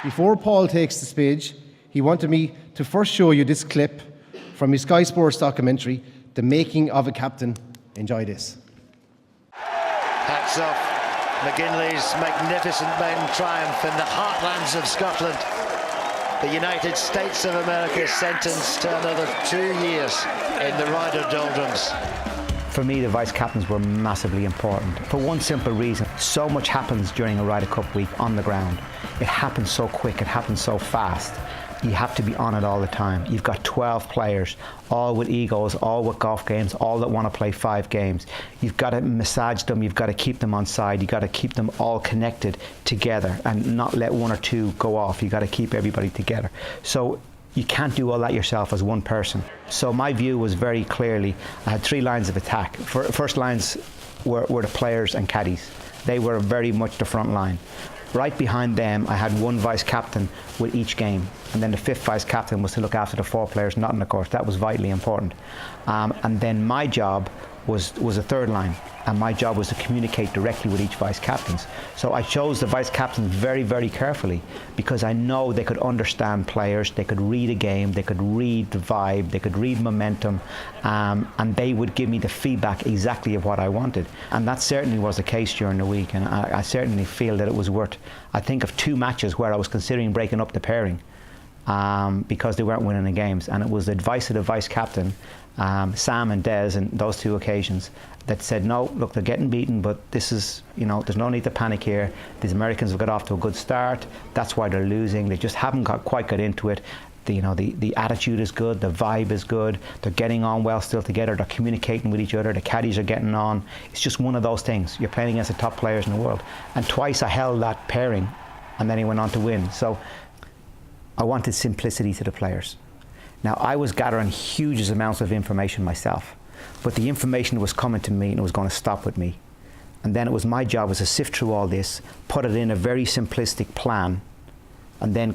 Before Paul takes the stage, he wanted me to first show you this clip from his Sky Sports documentary, The Making of a Captain. Enjoy this. Hats off. McGinley's magnificent maiden triumph in the heartlands of Scotland. The United States of America sentenced to another 2 years in the Ryder doldrums. For me, the vice-captains were massively important. For one simple reason, so much happens during a Ryder Cup week on the ground. It happens so quick, it happens so fast. You have to be on it all the time. You've got 12 players, all with egos, all with golf games, all that want to play 5 games. You've got to massage them, you've got to keep them on side, you've got to keep them all connected together and not let 1 or 2 go off. You've got to keep everybody together. So you can't do all that yourself as one person. So my view was very clearly, I had 3 lines of attack. First lines were the players and caddies. They were very much the front line. Right behind them, I had 1 vice-captain with each game. And then the 5th vice-captain was to look after the 4 players not on the course. That was vitally important. And then my job was a 3rd line. And my job was to communicate directly with each vice-captains. So I chose the vice-captains very, very carefully because I know they could understand players, they could read a game, they could read the vibe, they could read momentum, and they would give me the feedback exactly of what I wanted. And that certainly was the case during the week, and I certainly feel that it was worth, I think of 2 matches where I was considering breaking up the pairing because they weren't winning the games, and it was the advice of the vice-captain, Sam and Des, in those 2 occasions, that said, no, look, they're getting beaten, but this is, you know, there's no need to panic here. These Americans have got off to a good start. That's why they're losing. They just haven't quite got into it. The attitude is good, the vibe is good, they're getting on well still together, they're communicating with each other, the caddies are getting on. It's just one of those things. You're playing against the top players in the world. And twice I held that pairing, and then he went on to win. So I wanted simplicity to the players. Now, I was gathering huge amounts of information myself, but the information was coming to me and it was going to stop with me. And then it was my job was to sift through all this, put it in a very simplistic plan, and then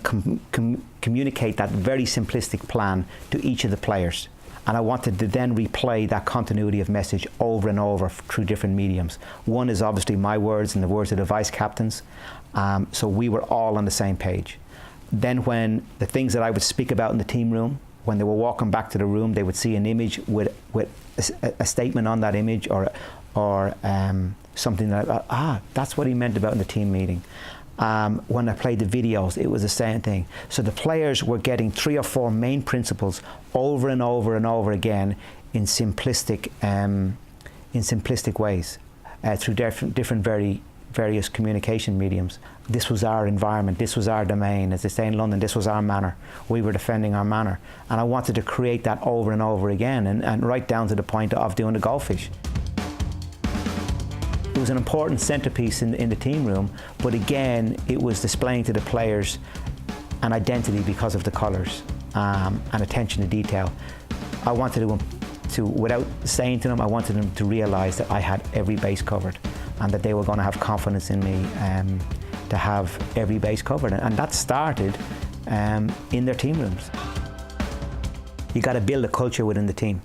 communicate that very simplistic plan to each of the players. And I wanted to then replay that continuity of message over and over through different mediums. One is obviously my words and the words of the vice-captains, so we were all on the same page. Then when the things that I would speak about in the team room, when they were walking back to the room, they would see an image with a statement on that image or something that, that's what he meant about in the team meeting. When I played the videos, it was the same thing. So the players were getting 3 or 4 main principles over and over and over again in simplistic ways through different various communication mediums. This was our environment, this was our domain. As they say in London, this was our manor. We were defending our manor. And I wanted to create that over and over again, and right down to the point of doing the goldfish. It was an important centerpiece in the team room, but again, it was displaying to the players an identity because of the colours and attention to detail. I wanted to, without saying to them, I wanted them to realise that I had every base covered and that they were going to have confidence in me to have every base covered. And that started in their team rooms. You got to build a culture within the team.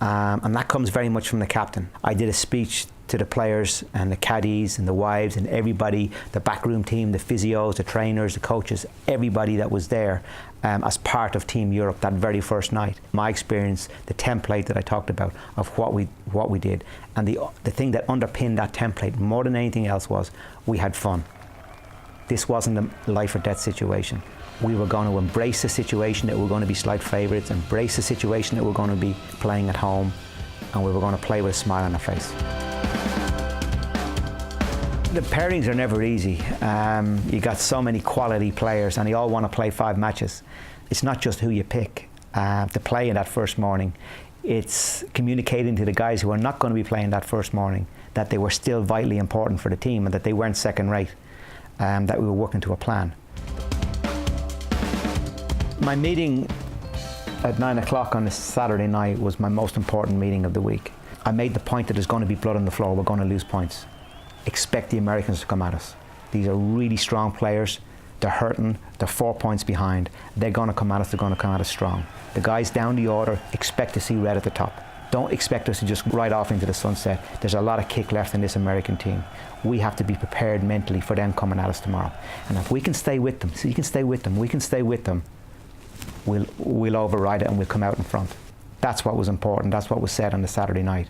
And that comes very much from the captain. I did a speech to the players and the caddies and the wives and everybody, the backroom team, the physios, the trainers, the coaches, everybody that was there as part of Team Europe that very first night. My experience, the template that I talked about of what we did, and the thing that underpinned that template more than anything else was we had fun. This wasn't a life or death situation. We were going to embrace the situation that we're going to be slight favourites, embrace the situation that we're going to be playing at home, and we were going to play with a smile on our face. The pairings are never easy. You got so many quality players and they all want to play 5 matches. It's not just who you pick to play in that first morning. It's communicating to the guys who are not going to be playing that first morning that they were still vitally important for the team and that they weren't second rate, that we were working to a plan. My meeting at 9 o'clock on a Saturday night was my most important meeting of the week. I made the point that there's going to be blood on the floor, we're going to lose points. Expect the Americans to come at us. These are really strong players. They're hurting. They're 4 points behind. They're going to come at us. They're going to come at us strong. The guys down the order expect to see red at the top. Don't expect us to just ride off into the sunset. There's a lot of kick left in this American team. We have to be prepared mentally for them coming at us tomorrow. And if we can stay with them, so you can stay with them, we can stay with them, we'll override it and we'll come out in front. That's what was important. That's what was said on the Saturday night.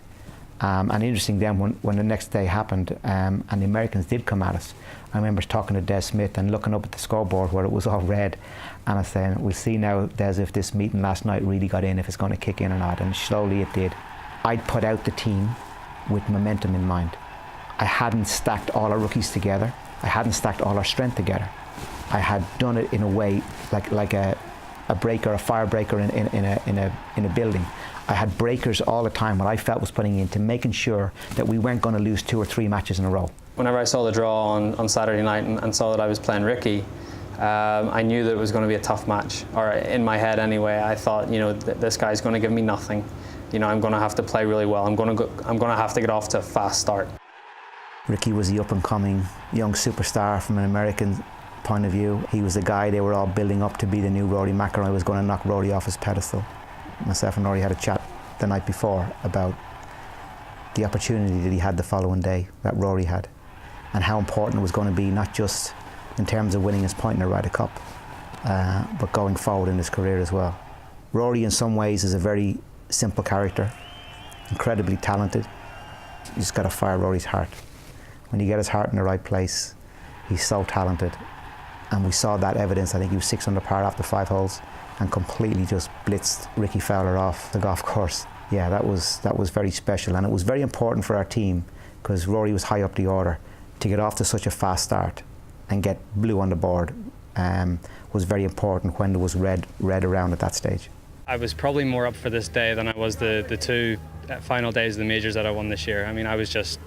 And interesting then, when the next day happened and the Americans did come at us, I remember talking to Des Smith and looking up at the scoreboard where it was all red, and I was saying, we'll see now, Des, if this meeting last night really got in, if it's going to kick in or not, and slowly it did. I'd put out the team with momentum in mind. I hadn't stacked all our rookies together. I hadn't stacked all our strength together. I had done it in a way like a breaker, a fire breaker in a building. I had breakers all the time, what I felt was putting into making sure that we weren't going to lose 2 or 3 matches in a row. Whenever I saw the draw on Saturday night and saw that I was playing Ricky, I knew that it was going to be a tough match, or in my head anyway. I thought, you know, this guy's going to give me nothing. You know, I'm going to have to play really well. I'm going to have to get off to a fast start. Ricky was the up-and-coming young superstar from an American point of view. He was the guy they were all building up to be the new Rory McIlroy, was going to knock Rory off his pedestal. Myself and Rory had a chat the night before about the opportunity that he had the following day, that Rory had, and how important it was going to be, not just in terms of winning his point in the Ryder Cup, but going forward in his career as well. Rory in some ways is a very simple character, incredibly talented. You just got to fire Rory's heart. When you get his heart in the right place, he's so talented. And we saw that evidence. I think he was 6 under par after 5 holes and completely just blitzed Ricky Fowler off the golf course. Yeah, that was very special, and it was very important for our team because Rory was high up the order. To get off to such a fast start and get blue on the board was very important when there was red around at that stage. I was probably more up for this day than I was the 2 final days of the majors that I won this year. I mean, I was just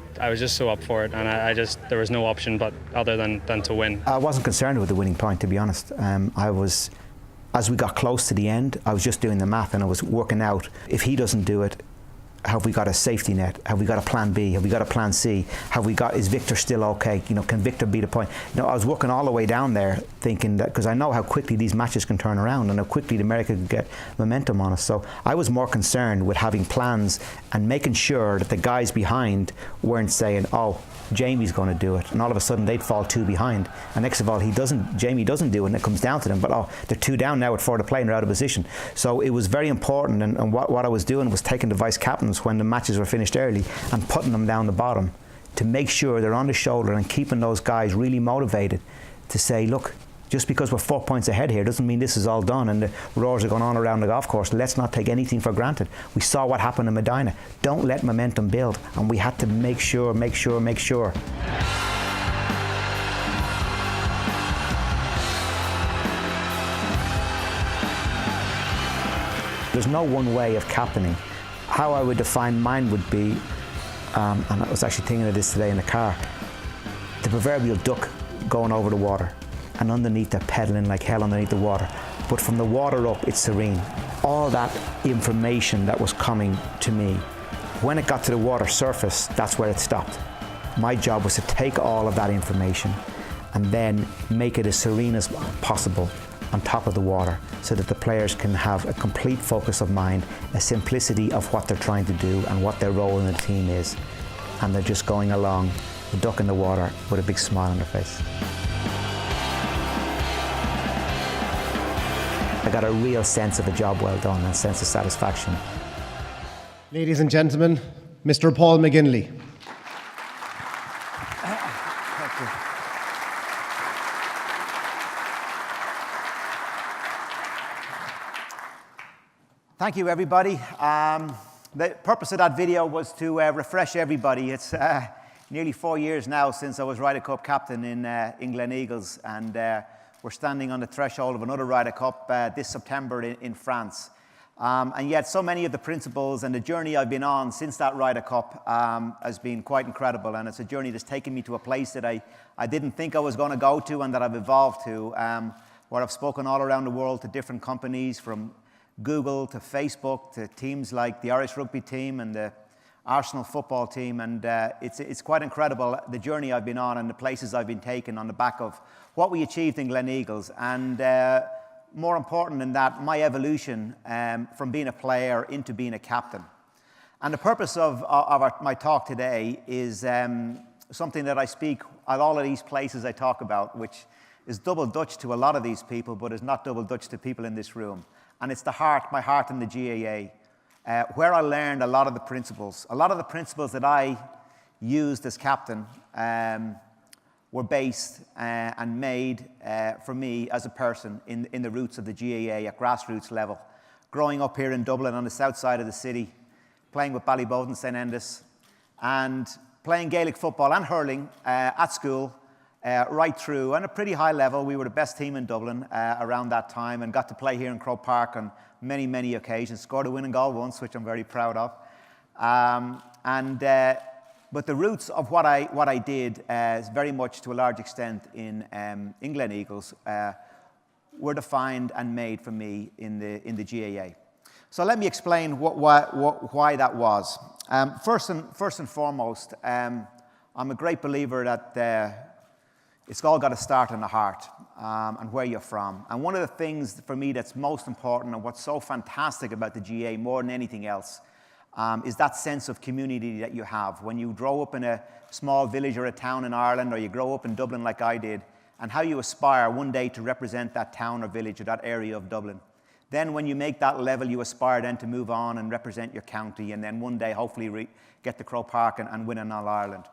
so up for it, and there was no option but other than to win. I wasn't concerned with the winning point, to be honest. As we got close to the end, I was just doing the math and I was working out, if he doesn't do it, have we got a safety net? Have we got a plan B? Have we got a plan C? Is Victor still okay? You know, can Victor beat a point? You know, I was working all the way down there thinking that, because I know how quickly these matches can turn around and how quickly America could get momentum on us. So I was more concerned with having plans and making sure that the guys behind weren't saying, oh, Jamie's going to do it, and all of a sudden they'd fall 2 behind, and next of all Jamie doesn't do it, and it comes down to them, but oh, they're 2 down now with 4 to play and they're out of position. So it was very important, and what I was doing was taking the vice captains when the matches were finished early and putting them down the bottom to make sure they're on the shoulder and keeping those guys really motivated to say, look, just because we're 4 points ahead here doesn't mean this is all done and the roars are going on around the golf course. Let's not take anything for granted. We saw what happened in Medina. Don't let momentum build, and we had to make sure. There's no one way of captaining. How I would define mine would be, and I was actually thinking of this today in the car, the proverbial duck going over the water, and underneath they're pedaling like hell underneath the water. But from the water up, it's serene. All that information that was coming to me, when it got to the water surface, that's where it stopped. My job was to take all of that information and then make it as serene as possible on top of the water so that the players can have a complete focus of mind, a simplicity of what they're trying to do and what their role in the team is. And they're just going along, the duck in the water, with a big smile on their face. I got a real sense of a job well done and a sense of satisfaction. Ladies and gentlemen, Mr. Paul McGinley. Thank you, everybody. The purpose of that video was to refresh everybody. It's nearly 4 years now since I was Ryder Cup captain in Gleneagles, and we're standing on the threshold of another Ryder Cup this September in France. And yet so many of the principles and the journey I've been on since that Ryder Cup has been quite incredible, and it's a journey that's taken me to a place that I didn't think I was going to go to and that I've evolved to, where I've spoken all around the world to different companies, from Google to Facebook to teams like the Irish rugby team and the Arsenal football team, and it's quite incredible the journey I've been on and the places I've been taken on the back of what we achieved in Gleneagles, and more important than that, my evolution from being a player into being a captain. And the purpose of my talk today is something that I speak at all of these places I talk about, which is double Dutch to a lot of these people, but is not double Dutch to people in this room. And it's my heart in the GAA, where I learned a lot of the principles. A lot of the principles that I used as captain were based and made for me as a person in the roots of the GAA at grassroots level. Growing up here in Dublin on the south side of the city, playing with Ballyboden and St Enda's, and playing Gaelic football and hurling at school, right through, and a pretty high level. We were the best team in Dublin around that time, and got to play here in Croke Park on many, many occasions. Scored a winning goal once, which I'm very proud of. But the roots of what I did is very much, to a large extent, in Gleneagles, were defined and made for me in the GAA. So let me explain why that was. First and foremost, I'm a great believer that it's all got to start in the heart and where you're from. And one of the things for me that's most important, and what's so fantastic about the GAA more than anything else, is that sense of community that you have. When you grow up in a small village or a town in Ireland, or you grow up in Dublin like I did, and how you aspire one day to represent that town or village or that area of Dublin. Then when you make that level, you aspire then to move on and represent your county, and then one day hopefully get to Croke Park and win an All-Ireland.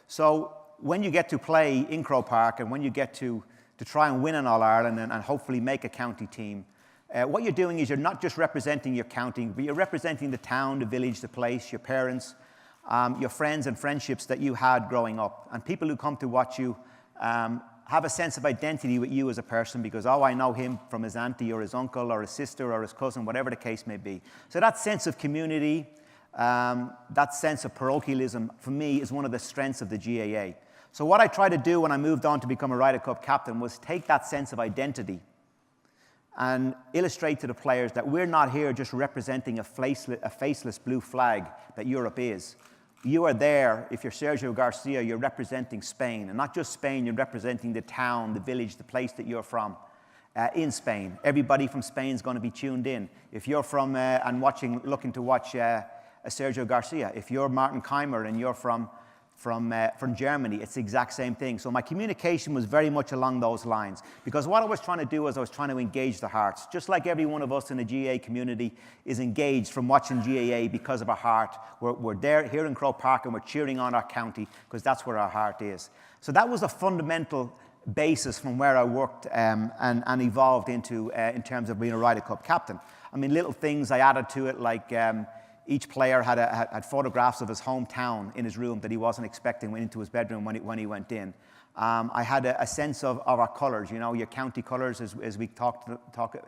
So when you get to play in Croke Park, and when you get to try and win an All-Ireland and hopefully make a county team, what you're doing is you're not just representing your county, but you're representing the town, the village, the place, your parents, your friends and friendships that you had growing up. And people who come to watch you have a sense of identity with you as a person, because, oh, I know him from his auntie or his uncle or his sister or his cousin, whatever the case may be. So that sense of community, that sense of parochialism, for me, is one of the strengths of the GAA. So what I tried to do when I moved on to become a Ryder Cup captain was take that sense of identity and illustrate to the players that we're not here just representing a faceless blue flag that Europe is. You are there, if you're Sergio Garcia, you're representing Spain. And not just Spain, you're representing the town, the village, the place that you're from in Spain. Everybody from Spain is going to be tuned in. If you're from and looking to watch Sergio Garcia, if you're Martin Keimer and you're from Germany, it's the exact same thing. So my communication was very much along those lines, because what I was trying to do was I was trying to engage the hearts. Just like every one of us in the GAA community is engaged from watching GAA because of our heart. We're there here in Croke Park and we're cheering on our county because that's where our heart is. So that was a fundamental basis from where I worked and evolved into in terms of being a Ryder Cup captain. I mean, little things I added to it, like each player had photographs of his hometown in his room that he wasn't expecting went into his bedroom when he went in. I had a sense of our colours, you know, your county colours, as we talk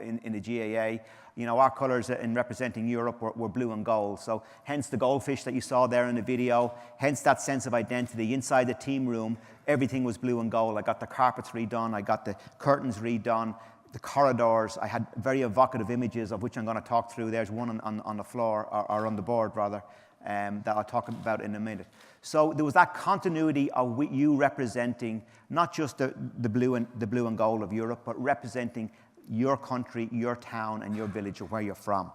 in the GAA. You know, our colours in representing Europe were blue and gold. So hence the goldfish that you saw there in the video, hence that sense of identity. Inside the team room, everything was blue and gold. I got the carpets redone, I got the curtains redone, the corridors. I had very evocative images of which I'm going to talk through. There's one on the floor, or on the board rather, that I'll talk about in a minute. So there was that continuity of you representing not just the blue and gold of Europe, but representing your country, your town, and your village, or where you're from.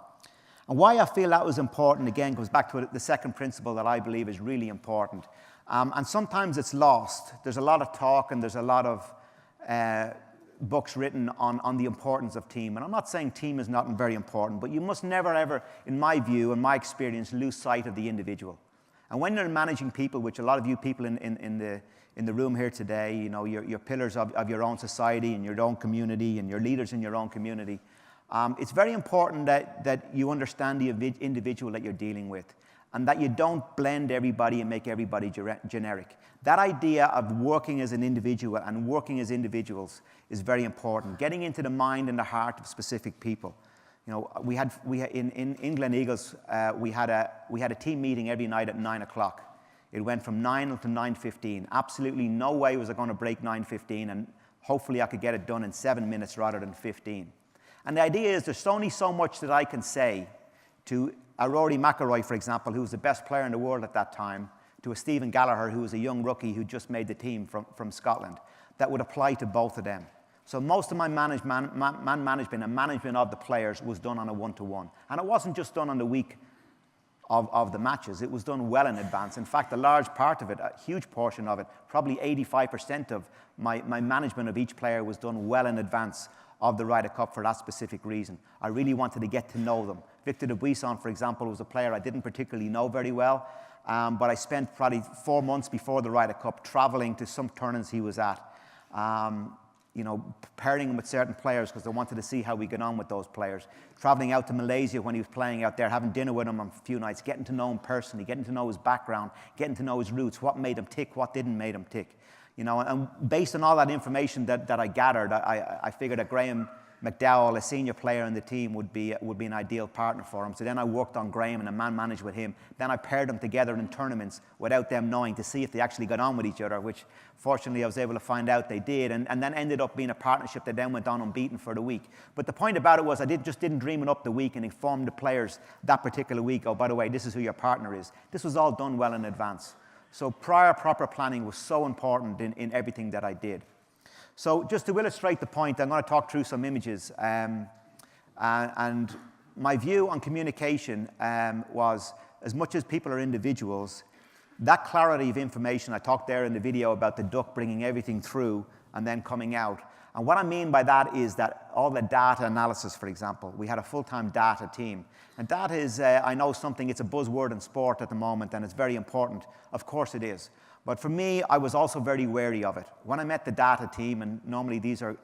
And why I feel that was important, again, goes back to the second principle that I believe is really important. And sometimes it's lost. There's a lot of talk and there's a lot of books written on the importance of team. And I'm not saying team is not very important, but you must never, ever, in my view and my experience, lose sight of the individual. And when you're managing people, which a lot of you people in the room here today, you know, you're pillars of your own society and your own community, and you're leaders in your own community, it's very important that you understand the individual that you're dealing with, and that you don't blend everybody and make everybody generic. That idea of working as an individual and working as individuals is very important. Getting into the mind and the heart of specific people. You know, we had in Gleneagles, we had a team meeting every night at 9 o'clock. It went from 9 until 9:15. Absolutely no way was I going to break 9:15, and hopefully I could get it done in 7 minutes rather than 15. And the idea is there's only so much that I can say to a Rory McIlroy, for example, who was the best player in the world at that time, to a Stephen Gallagher, who was a young rookie who just made the team from Scotland, that would apply to both of them. So most of my management and management of the players was done on a one-to-one. And it wasn't just done on the week of the matches. It was done well in advance. In fact, a large part of it, a huge portion of it, probably 85% of my management of each player was done well in advance of the Ryder Cup for that specific reason. I really wanted to get to know them. Victor de Buisson, for example, was a player I didn't particularly know very well, but I spent probably 4 months before the Ryder Cup traveling to some tournaments he was at, you know, pairing him with certain players because I wanted to see how we get on with those players. Traveling out to Malaysia when he was playing out there, having dinner with him on a few nights, getting to know him personally, getting to know his background, getting to know his roots, what made him tick, what didn't make him tick. You know, and based on all that information that I gathered, I figured that Graham McDowell, a senior player in the team, would be an ideal partner for him. So then I worked on Graham and man managed with him. Then I paired them together in tournaments without them knowing to see if they actually got on with each other, which fortunately I was able to find out they did. And then ended up being a partnership that then went on unbeaten for the week. But the point about it was I just didn't dream it up the week and inform the players that particular week, oh, by the way, this is who your partner is. This was all done well in advance. So prior proper planning was so important in everything that I did. So just to illustrate the point, I'm going to talk through some images. And my view on communication was, as much as people are individuals, that clarity of information, I talked there in the video about the duck bringing everything through and then coming out. And what I mean by that is that all the data analysis, for example, we had a full-time data team. And data is, I know something, it's a buzzword in sport at the moment, and it's very important. Of course it is. But for me, I was also very wary of it. When I met the data team, and normally these are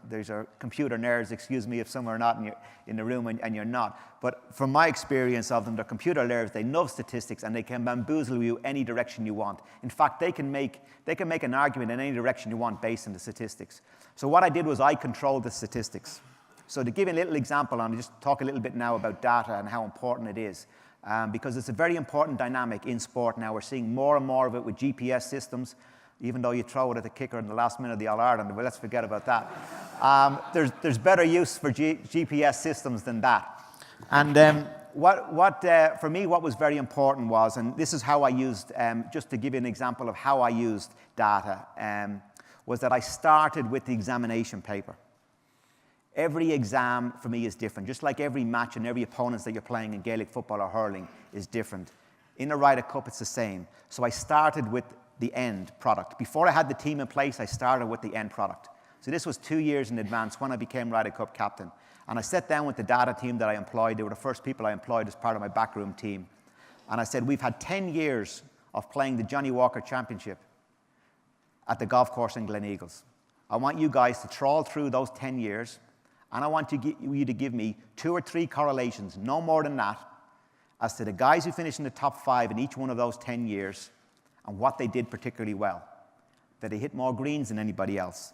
computer nerds, excuse me if some are not in the room and you're not. But from my experience of them, they're computer nerds, they love statistics, and they can bamboozle you any direction you want. In fact, they can make an argument in any direction you want based on the statistics. So what I did was I controlled the statistics. So to give you a little example, and just talk a little bit now about data and how important it is. Because it's a very important dynamic in sport now. We're seeing more and more of it with GPS systems, even though you throw it at the kicker in the last minute of the All-Ireland, but let's forget about that. There's better use for GPS systems than that. And for me, what was very important was, and this is how I used, just to give you an example of how I used data, was that I started with the examination paper. Every exam for me is different, just like every match and every opponent that you're playing in Gaelic football or hurling is different. In the Ryder Cup, it's the same. So I started with the end product. Before I had the team in place, I started with the end product. So this was 2 years in advance when I became Ryder Cup captain. And I sat down with the data team that I employed. They were the first people I employed as part of my backroom team. And I said, we've had 10 years of playing the Johnny Walker Championship at the golf course in Gleneagles. I want you guys to trawl through those 10 years. And I want you to give me 2 or 3 correlations, no more than that, as to the guys who finished in the top 5 in each one of those 10 years and what they did particularly well. Did they hit more greens than anybody else?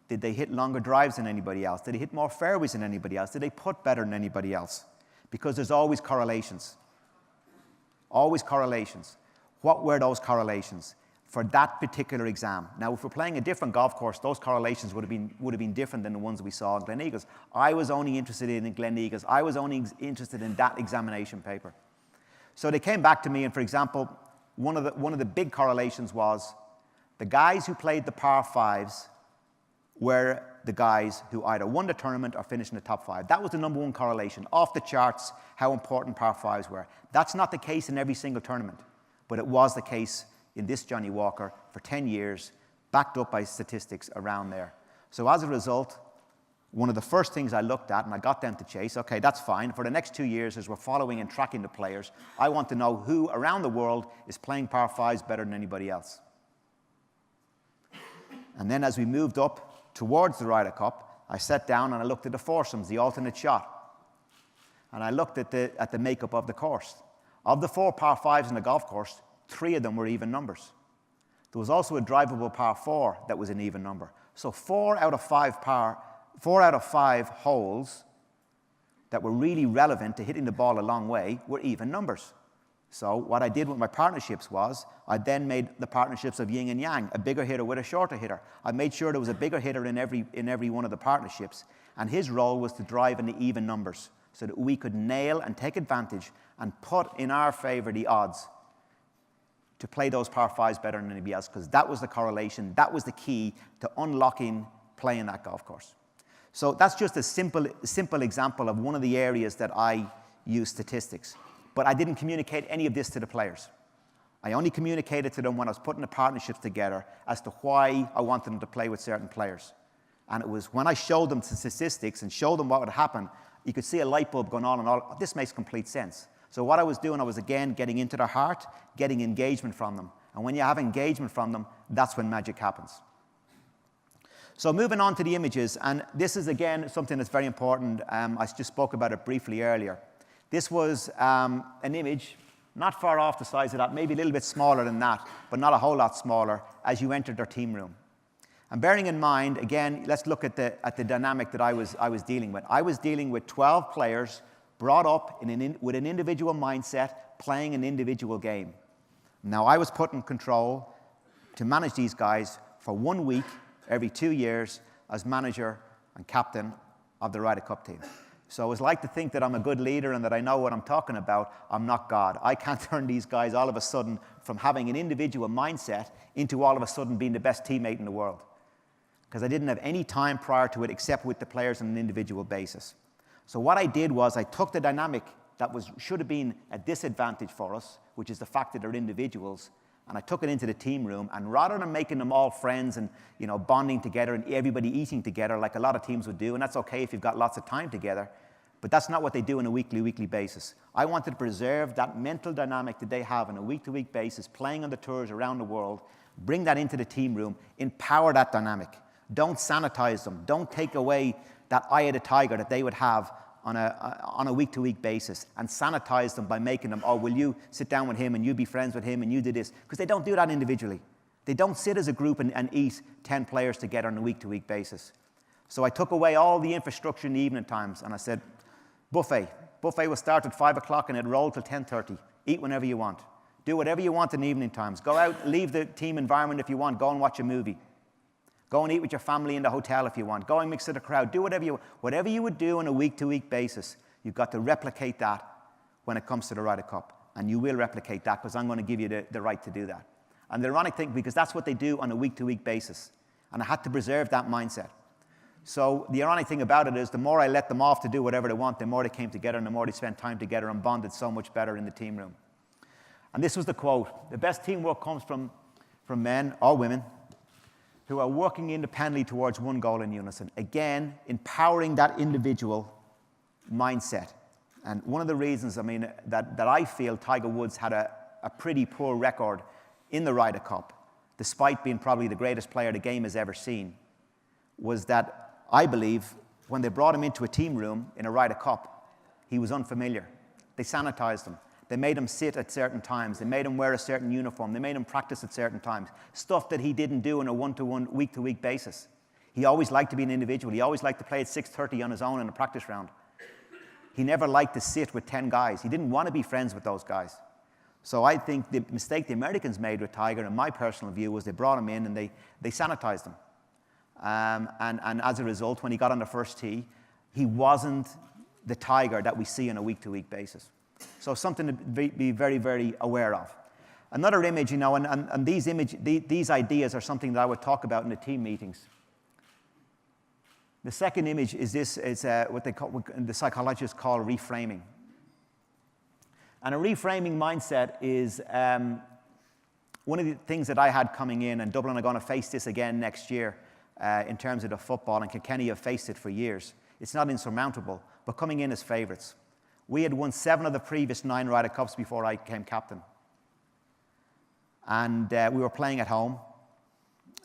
Did they hit longer drives than anybody else? Did they hit more fairways than anybody else? Did they putt better than anybody else? Because there's always correlations. Always correlations. What were those correlations for that particular exam? Now, if we're playing a different golf course, those correlations would have been different than the ones we saw in Gleneagles. I was only interested in Gleneagles. I was only interested in that examination paper. So they came back to me, and for example, one of the big correlations was the guys who played the par 5s were the guys who either won the tournament or finished in the top 5. That was the number one correlation. Off the charts, how important par 5s were. That's not the case in every single tournament, but it was the case in this Johnny Walker for 10 years, backed up by statistics around there. So as a result, one of the first things I looked at, and I got them to chase, okay, that's fine. For the next 2 years, as we're following and tracking the players, I want to know who around the world is playing par 5s better than anybody else. And then as we moved up towards the Ryder Cup, I sat down and I looked at the foursomes, the alternate shot. And I looked at the makeup of the course. Of the 4 par 5s in the golf course, 3 of them were even numbers. There was also a drivable par 4 that was an even number. So 4 out of 5 holes that were really relevant to hitting the ball a long way were even numbers. So what I did with my partnerships was I then made the partnerships of yin and yang, a bigger hitter with a shorter hitter. I made sure there was a bigger hitter in every one of the partnerships, and his role was to drive in the even numbers so that we could nail and take advantage and put in our favor the odds to play those par 5s better than anybody else, because that was the correlation, that was the key to unlocking playing that golf course. So that's just a simple example of one of the areas that I use statistics. But I didn't communicate any of this to the players. I only communicated to them when I was putting the partnerships together as to why I wanted them to play with certain players. And it was when I showed them the statistics and showed them what would happen, you could see a light bulb going on and all. This makes complete sense. So what I was doing, I was again getting into their heart, getting engagement from them. And when you have engagement from them, that's when magic happens. So moving on to the images, and this is again something that's very important. I just spoke about it briefly earlier. This was an image, not far off the size of that, maybe a little bit smaller than that, but not a whole lot smaller, as you entered their team room. And bearing in mind, again, let's look at the dynamic that I was dealing with. I was dealing with 12 players brought up with an individual mindset, playing an individual game. Now, I was put in control to manage these guys for 1 week every 2 years as manager and captain of the Ryder Cup team. So I always like to think that I'm a good leader and that I know what I'm talking about. I'm not God. I can't turn these guys all of a sudden from having an individual mindset into all of a sudden being the best teammate in the world, because I didn't have any time prior to it except with the players on an individual basis. So what I did was I took the dynamic that should have been a disadvantage for us, which is the fact that they're individuals, and I took it into the team room, and rather than making them all friends and bonding together and everybody eating together like a lot of teams would do, and that's okay if you've got lots of time together, but that's not what they do on a weekly basis. I wanted to preserve that mental dynamic that they have on a week-to-week basis, playing on the tours around the world, bring that into the team room, empower that dynamic. Don't sanitize them. Don't take away that eye of the tiger that they would have on a week-to-week basis and sanitize them by making them, oh, will you sit down with him and you be friends with him and you do this? Because they don't do that individually. They don't sit as a group and eat 10 players together on a week-to-week basis. So I took away all the infrastructure in the evening times and I said, buffet. Buffet will start at 5 o'clock and it roll till 10:30. Eat whenever you want. Do whatever you want in the evening times. Go out, leave the team environment if you want. Go and watch a movie. Go and eat with your family in the hotel if you want. Go and mix with the crowd. Do whatever you would do on a week-to-week basis. You've got to replicate that when it comes to the Ryder Cup. And you will replicate that because I'm going to give you the right to do that. And the ironic thing, because that's what they do on a week-to-week basis. And I had to preserve that mindset. So the ironic thing about it is the more I let them off to do whatever they want, the more they came together and the more they spent time together and bonded so much better in the team room. And this was the quote: the best teamwork comes from men or women who are working independently towards one goal in unison. Again, empowering that individual mindset. And one of the reasons, that I feel Tiger Woods had a pretty poor record in the Ryder Cup, despite being probably the greatest player the game has ever seen, was that I believe when they brought him into a team room in a Ryder Cup, he was unfamiliar. They sanitized him. They made him sit at certain times. They made him wear a certain uniform. They made him practice at certain times. Stuff that he didn't do on a one-to-one, week-to-week basis. He always liked to be an individual. He always liked to play at 6:30 on his own in a practice round. He never liked to sit with 10 guys. He didn't want to be friends with those guys. So I think the mistake the Americans made with Tiger, in my personal view, was they brought him in and they sanitized him. And as a result, when he got on the first tee, he wasn't the Tiger that we see on a week-to-week basis. So something to be very, very aware of. Another image, and these ideas are something that I would talk about in the team meetings. The second image is what the psychologists call reframing. And a reframing mindset is one of the things that I had coming in, and Dublin are going to face this again next year in terms of the football, and Kilkenny have faced it for years. It's not insurmountable, but coming in as favourites. We had won 7 of the previous 9 Ryder Cups before I became captain. And we were playing at home,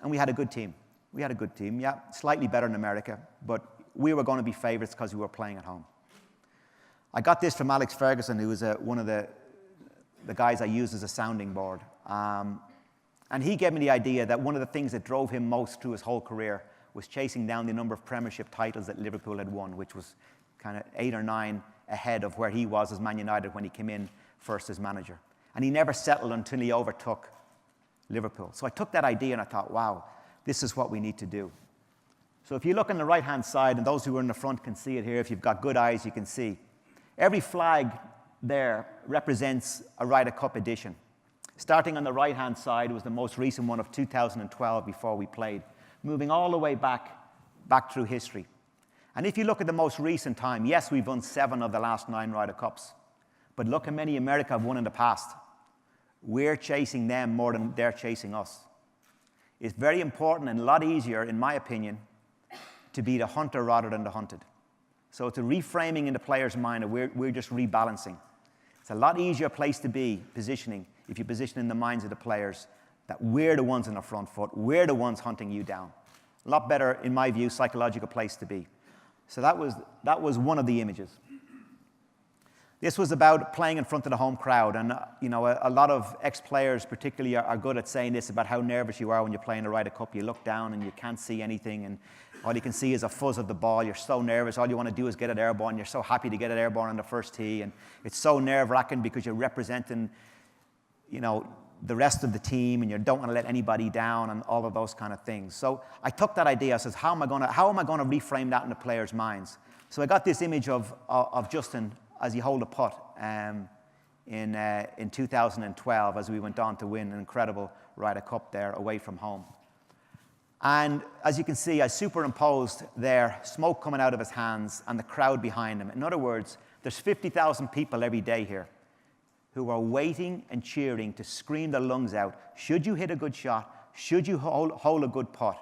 and we had a good team. We had a good team, yeah, slightly better than America, but we were going to be favourites because we were playing at home. I got this from Alex Ferguson, who was one of the guys I used as a sounding board. And he gave me the idea that one of the things that drove him most through his whole career was chasing down the number of Premiership titles that Liverpool had won, which was kind of 8 or 9 ahead of where he was as Man United when he came in first as manager. And he never settled until he overtook Liverpool. So I took that idea and I thought, wow, this is what we need to do. So if you look on the right-hand side, and those who are in the front can see it here, if you've got good eyes, you can see. Every flag there represents a Ryder Cup edition. Starting on the right-hand side was the most recent one of 2012 before we played, moving all the way back through history. And if you look at the most recent time, yes, we've won 7 of the last 9 Ryder Cups. But look how many America have won in the past. We're chasing them more than they're chasing us. It's very important and a lot easier, in my opinion, to be the hunter rather than the hunted. So it's a reframing in the player's mind, and we're just rebalancing. It's a lot easier place to be positioning if you position in the minds of the players that we're the ones on the front foot, we're the ones hunting you down. A lot better, in my view, psychological place to be. So that was one of the images. This was about playing in front of the home crowd, and a lot of ex-players particularly are good at saying this about how nervous you are when you're playing the Ryder Cup. You look down and you can't see anything, and all you can see is a fuzz of the ball. You're so nervous. All you want to do is get it airborne. You're so happy to get it airborne on the first tee, and it's so nerve-wracking because you're representing, the rest of the team, and you don't want to let anybody down, and all of those kind of things. So I took that idea. I said, how am I going to reframe that in the players' minds? So I got this image of Justin as he hold a putt in 2012 as we went on to win an incredible Ryder Cup there away from home. And as you can see, I superimposed there smoke coming out of his hands and the crowd behind him. In other words, there's 50,000 people every day here who are waiting and cheering to scream their lungs out. Should you hit a good shot? Should you hold a good putt?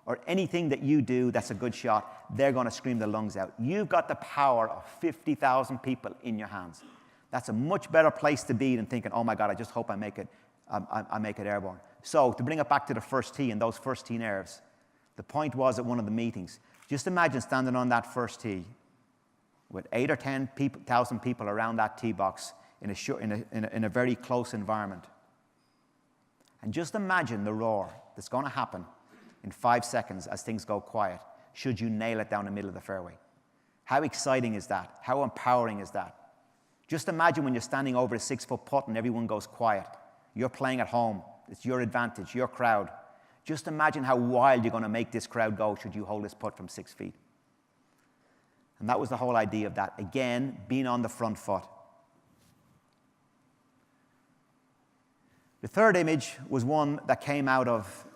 Or anything that you do that's a good shot, they're going to scream their lungs out. You've got the power of 50,000 people in your hands. That's a much better place to be than thinking, oh my God, I just hope I make it airborne. So to bring it back to the first tee and those first tee nerves, the point was at one of the meetings, just imagine standing on that first tee with 8,000 or 10,000 people around that tee box in a very close environment. And just imagine the roar that's going to happen in 5 seconds as things go quiet, should you nail it down the middle of the fairway. How exciting is that? How empowering is that? Just imagine when you're standing over a 6-foot putt and everyone goes quiet. You're playing at home. It's your advantage, your crowd. Just imagine how wild you're going to make this crowd go should you hold this putt from 6 feet. And that was the whole idea of that. Again, being on the front foot. The third image was one that came out of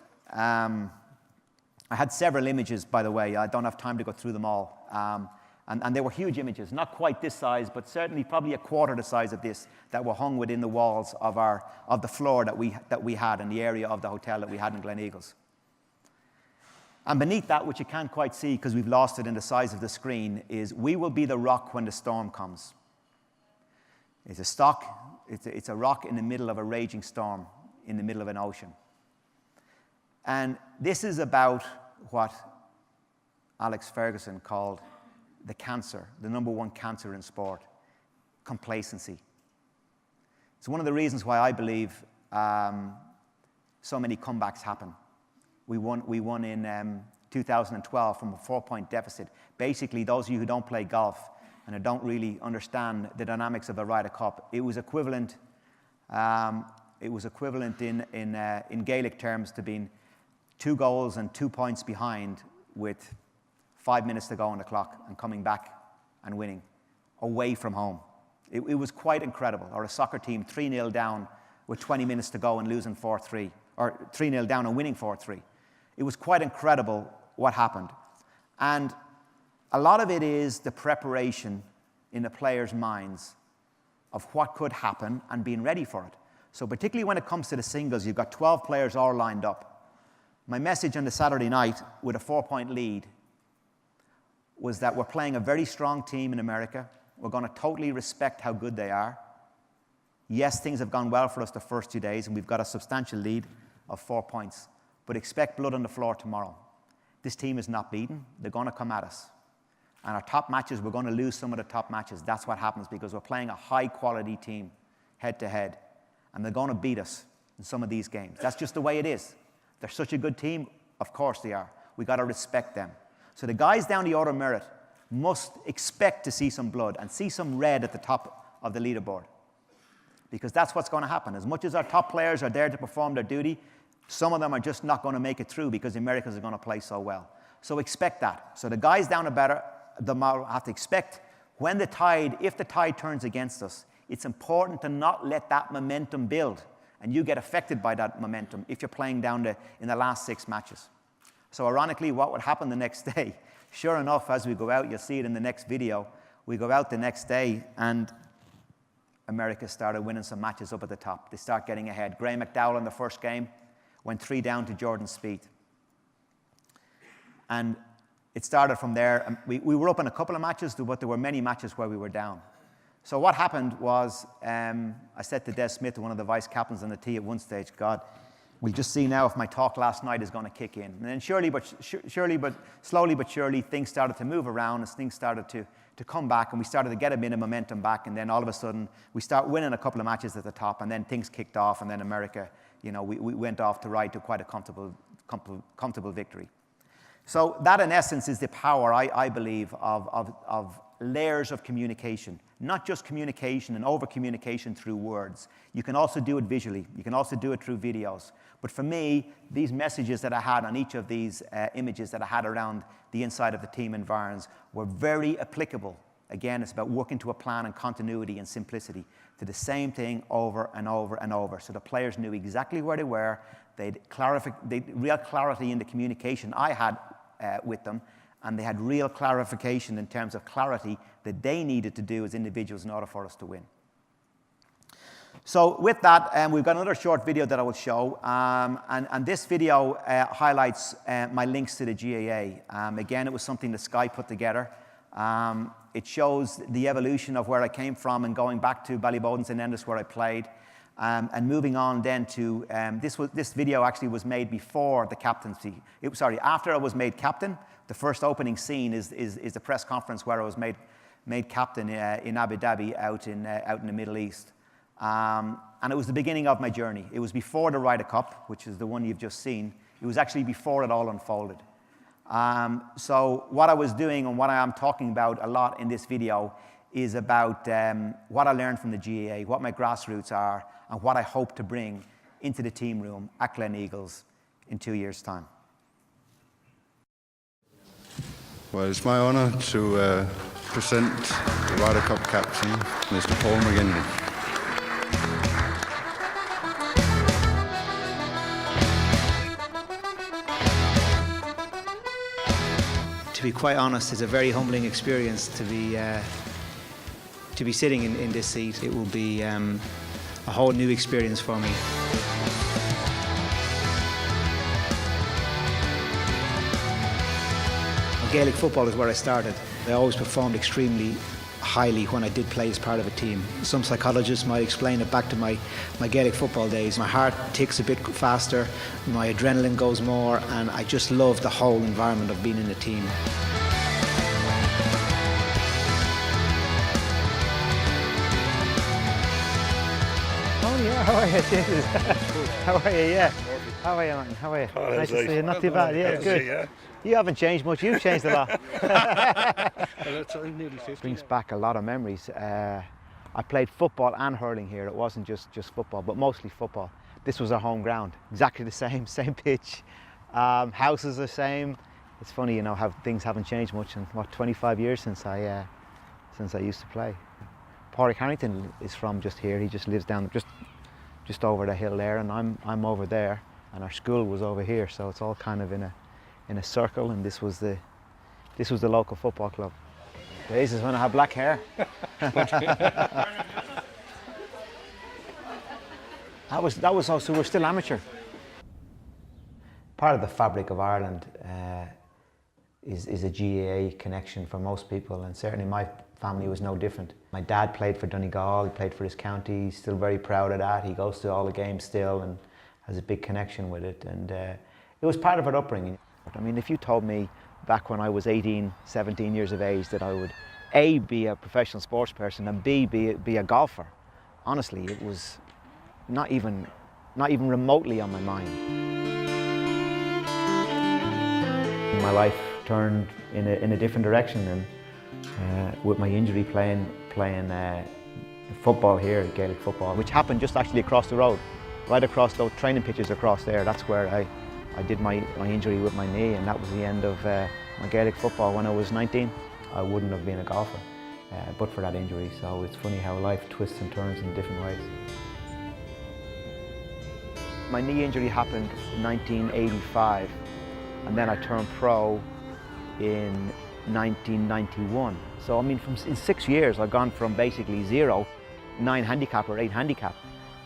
I had several images, by the way. I don't have time to go through them all. And they were huge images, not quite this size, but certainly probably a quarter the size of this, that were hung within the walls of the floor that we had in the area of the hotel that we had in Gleneagles. And beneath that, which you can't quite see because we've lost it in the size of the screen, is "We will be the rock when the storm comes." It's a rock in the middle of a raging storm, in the middle of an ocean. And this is about what Alex Ferguson called the cancer, the number one cancer in sport, complacency. It's one of the reasons why I believe so many comebacks happen. We won in 2012 from a 4-point deficit. Basically, those of you who don't play golf and who don't really understand the dynamics of the Ryder Cup, it was equivalent in Gaelic terms to being 2 goals and 2 points behind with 5 minutes to go on the clock and coming back and winning away from home. It was quite incredible. Or a soccer team 3-0 down with 20 minutes to go and losing 4-3, or 3-0 down and winning 4-3. It was quite incredible what happened. And a lot of it is the preparation in the players' minds of what could happen and being ready for it. So particularly when it comes to the singles, you've got 12 players all lined up. My message on the Saturday night with a 4-point lead was that we're playing a very strong team in America. We're going to totally respect how good they are. Yes, things have gone well for us the first 2 days, and we've got a substantial lead of 4 points. But expect blood on the floor tomorrow. This team is not beaten. They're going to come at us. And our top matches, we're going to lose some of the top matches. That's what happens because we're playing a high-quality team head-to-head. And they're going to beat us in some of these games. That's just the way it is. They're such a good team. Of course they are. We've got to respect them. So the guys down the order of merit must expect to see some blood and see some red at the top of the leaderboard. Because that's what's going to happen. As much as our top players are there to perform their duty, some of them are just not going to make it through because the Americans are going to play so well. So expect that. So the guys down the better, the more have to expect when the tide, if the tide turns against us, it's important to not let that momentum build. And you get affected by that momentum if you're playing down in the last 6 matches. So ironically, what would happen the next day? Sure enough, as we go out, you'll see it in the next video, we go out the next day and America started winning some matches up at the top. They start getting ahead. Graham McDowell in the first game went 3 down to Jordan Spieth. And it started from there. We were up in a couple of matches, but there were many matches where we were down. So what happened was, I said to Des Smith, one of the vice captains on the tee at one stage, God, we'll just see now if my talk last night is going to kick in. And then slowly but surely, things started to move around as things started to come back, and we started to get a bit of momentum back, and then all of a sudden we start winning a couple of matches at the top, and then things kicked off, and then America, you know, we went off to ride to quite a comfortable victory. So that in essence is the power, I believe, of layers of communication. Not just communication and over-communication through words. You can also do it visually. You can also do it through videos. But for me, these messages that I had on each of these images that I had around the inside of the team environs were very applicable. Again, it's about working to a plan and continuity and simplicity to the same thing over and over and over. So the players knew exactly where they were. They'd real clarity in the communication I had with them, and they had real clarification in terms of clarity that they needed to do as individuals in order for us to win. So with that, we've got another short video that I will show, and this video highlights my links to the GAA. Again, it was something that Sky put together. It shows the evolution of where I came from and going back to Ballyboden St Enda's where I played, and moving on then to, this video actually was made before the captaincy. After I was made captain. The first opening scene is the press conference where I was made captain in Abu Dhabi out in the Middle East. And it was the beginning of my journey. It was before the Ryder Cup, which is the one you've just seen. It was actually before it all unfolded. So what I was doing and what I am talking about a lot in this video is about what I learned from the GAA, what my grassroots are, and what I hope to bring into the team room at Gleneagles in 2 years' time. Well, it's my honour to present the Ryder Cup captain, Mr. Paul McGinley. To be quite honest, it's a very humbling experience to be sitting in this seat. It will be a whole new experience for me. Gaelic football is where I started. I always performed extremely highly when I did play as part of a team. Some psychologists might explain it back to my Gaelic football days. My heart ticks a bit faster, my adrenaline goes more, and I just love the whole environment of being in a team. Oh yeah, how are you? How are you? Yeah. How are you, Martin? How are you? Oh, nice to see you. Not too bad. Yeah, good. You haven't changed much. You've changed a lot. Brings back a lot of memories. I played football and hurling here. It wasn't just football, but mostly football. This was our home ground. Exactly the same pitch. Houses the same. It's funny, you know, how things haven't changed much in 25 years since I used to play. Pádraig Harrington is from just here. He just lives down just over the hill there, and I'm over there, and our school was over here. So it's all kind of in a circle, and this was the local football club. This is when I had black hair. that was also, we're still amateur. Part of the fabric of Ireland is a GAA connection for most people, and certainly my family was no different. My dad played for Donegal, he played for his county, he's still very proud of that. He goes to all the games still and has a big connection with it, and it was part of our upbringing. I mean, if you told me back when I was 18, 17 years of age that I would A, be a professional sports person, and B, be a golfer, honestly, it was not even remotely on my mind. My life turned in a different direction, and with my injury playing football here, Gaelic football, which happened just actually across the road, right across those training pitches across there. That's where I did my injury with my knee, and that was the end of my Gaelic football. When I was 19, I wouldn't have been a golfer but for that injury. So it's funny how life twists and turns in different ways. My knee injury happened in 1985, and then I turned pro in 1991. So I mean, in 6 years, I've gone from basically zero 9 handicap or 8 handicap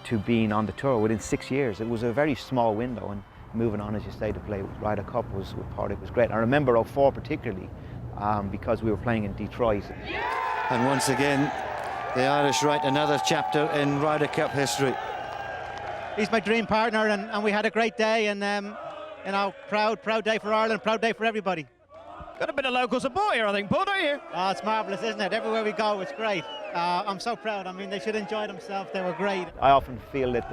to being on the tour within 6 years. It was a very small window, and moving on, as you say, to play Ryder Cup was great. I remember 04 particularly, because we were playing in Detroit. And once again, the Irish write another chapter in Ryder Cup history. He's my dream partner, and we had a great day, and you know, proud day for Ireland, proud day for everybody. Got a bit of local support here, I think, Paul, don't you? Oh, it's marvellous, isn't it? Everywhere we go, it's great. I'm so proud. I mean, they should enjoy themselves. They were great. I often feel that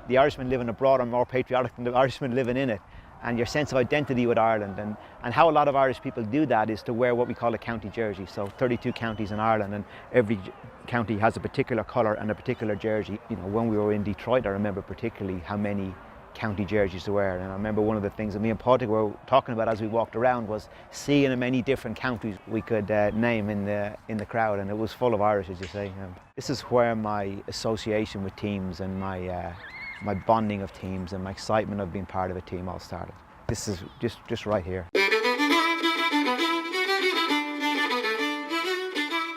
the Irishmen living abroad are more patriotic than the Irishmen living in it. And your sense of identity with Ireland, and how a lot of Irish people do that is to wear what we call a county jersey. So 32 counties in Ireland, and every county has a particular colour and a particular jersey. You know, when we were in Detroit, I remember particularly how many county jerseys to wear. And I remember one of the things that me and Patrick were talking about as we walked around was seeing how many different counties we could name in the crowd, and it was full of Irish, as you say. This is where my association with teams and my bonding of teams and my excitement of being part of a team all started. This is just right here.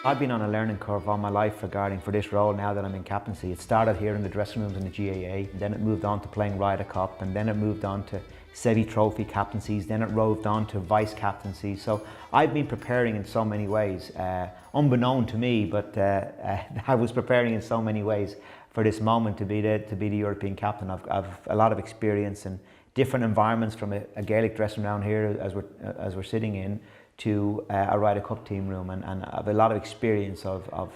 I've been on a learning curve all my life for this role now that I'm in captaincy. It started here in the dressing rooms in the GAA, and then it moved on to playing Ryder Cup, and then it moved on to Seve Trophy captaincies, then it roved on to vice captaincy. So I've been preparing in so many ways, unbeknown to me, but I was preparing in so many ways for this moment to be the European captain. I've a lot of experience in different environments, from a Gaelic dressing room here as we're sitting in, to a Ryder Cup team room, and I have a lot of experience of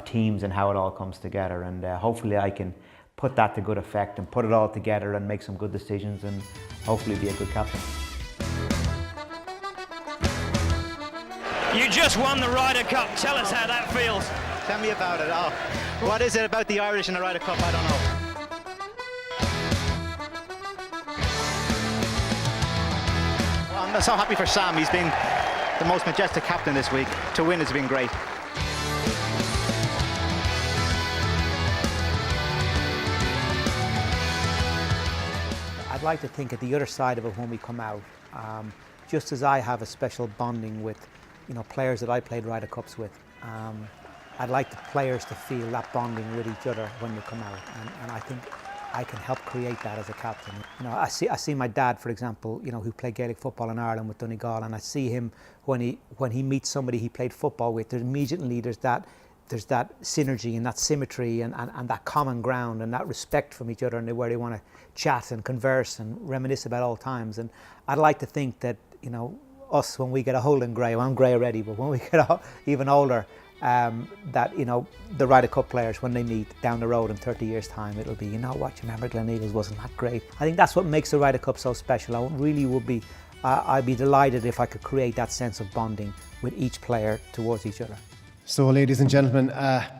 teams and how it all comes together, and hopefully I can put that to good effect and put it all together and make some good decisions and hopefully be a good captain. You just won the Ryder Cup. Tell us how that feels. Tell me about it. Oh, what is it about the Irish in the Ryder Cup? I don't know. I'm so happy for Sam. He's been the most majestic captain this week. To win has been great. I'd like to think at the other side of it when we come out, just as I have a special bonding with, you know, players that I played Ryder Cups with, I'd like the players to feel that bonding with each other when they come out, and I think I can help create that as a captain. You know, I see my dad, for example, you know, who played Gaelic football in Ireland with Donegal, and I see him when he meets somebody he played football with. There's that synergy and that symmetry and that common ground and that respect from each other, and where they want to chat and converse and reminisce about old times. And I'd like to think that, you know, us, when we get old and grey, well, I'm grey already, but when we get even older, that, you know, the Ryder Cup players, when they meet down the road in 30 years' time, it'll be, you know what, you remember Gleneagles, wasn't that great? I think that's what makes the Ryder Cup so special. I really would be, I'd be delighted if I could create that sense of bonding with each player towards each other. So, ladies and gentlemen,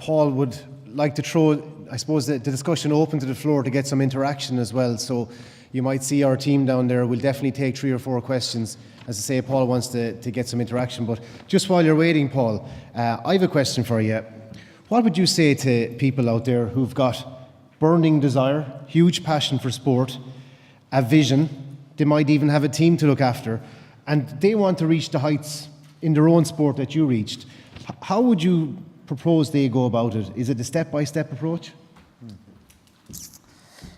Paul would like to throw, I suppose, the discussion open to the floor to get some interaction as well. So you might see our team down there. We'll definitely take 3 or 4 questions. As I say, Paul wants to get some interaction. But just while you're waiting, Paul, I have a question for you. What would you say to people out there who've got burning desire, huge passion for sport, a vision, they might even have a team to look after, and they want to reach the heights in their own sport that you reached? How would you propose they go about it? Is it a step-by-step approach?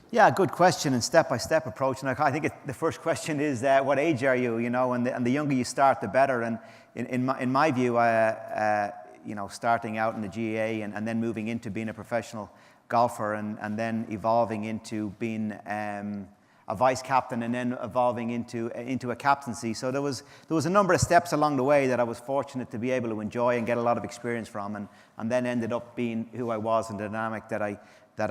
Yeah, good question, and step-by-step approach. And I think the first question is, what age are you? You know, and the younger you start, the better. And in my view, you know, starting out in the GAA and then moving into being a professional golfer, and then evolving into being a vice captain, and then evolving into a captaincy. So there was a number of steps along the way that I was fortunate to be able to enjoy and get a lot of experience from, and then ended up being who I was, and the dynamic that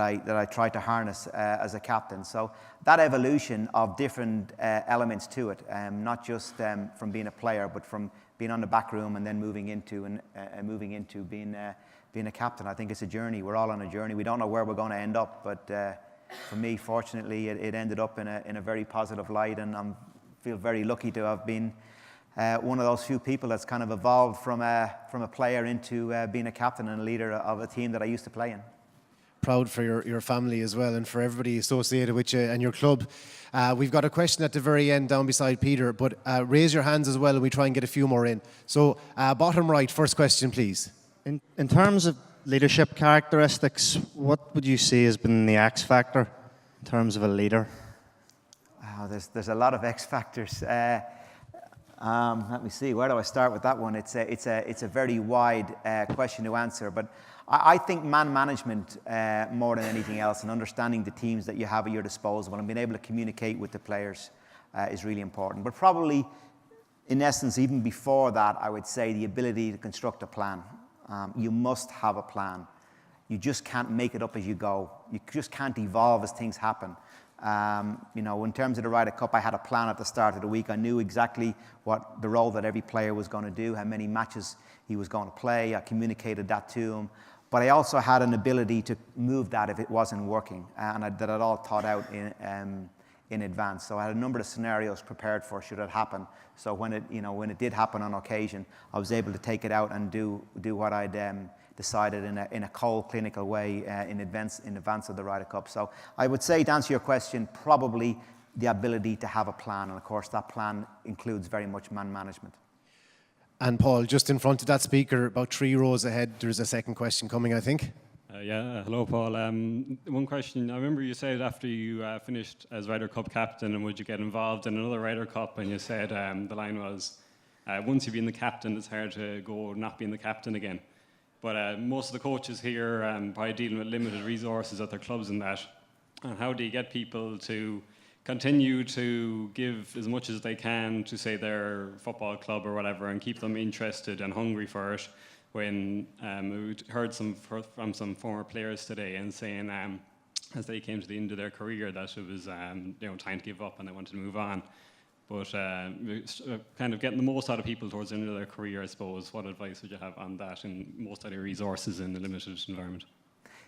I tried to harness as a captain. So that evolution of different elements to it, not just from being a player, but from being on the back room and then moving into being a captain. I think it's a journey. We're all on a journey. We don't know where we're going to end up, but for me, fortunately, it ended up in a very positive light, and I feel very lucky to have been one of those few people that's kind of evolved from a player into being a captain and a leader of a team that I used to play in. Proud for your family as well, and for everybody associated with you and your club. We've got a question at the very end down beside Peter, but raise your hands as well and we try and get a few more in. So bottom right, first question please. In terms of leadership characteristics, what would you say has been the X factor in terms of a leader? Oh, there's a lot of X factors. Let me see, where do I start with that one? It's a very wide question to answer, but I think man management more than anything else, and understanding the teams that you have at your disposal and being able to communicate with the players is really important. But probably, in essence, even before that, I would say the ability to construct a plan. You must have a plan. You just can't make it up as you go. You just can't evolve as things happen. You know, in terms of the Ryder Cup, I had a plan at the start of the week. I knew exactly what the role that every player was going to do, how many matches he was going to play. I communicated that to him. But I also had an ability to move that if it wasn't working, and that I'd all thought out in advance. So I had a number of scenarios prepared for should it happen. So when it did happen on occasion, I was able to take it out and do what I'd decided in a cold, clinical way in advance of the Ryder Cup. So I would say, to answer your question, probably the ability to have a plan, and of course that plan includes very much man management. And Paul, just in front of that speaker, about 3 rows ahead, there's a second question coming, I think. Hello, Paul. One question. I remember you said after you finished as Ryder Cup captain, and would you get involved in another Ryder Cup? And you said the line was, once you've been the captain, it's hard to go not being the captain again. But most of the coaches here probably dealing with limited resources at their clubs and that. And how do you get people to continue to give as much as they can to, say, their football club or whatever, and keep them interested and hungry for it, when we heard from some former players today and saying as they came to the end of their career that it was time to give up and they wanted to move on. But kind of getting the most out of people towards the end of their career, I suppose. What advice would you have on that, and most out of your resources in the limited environment?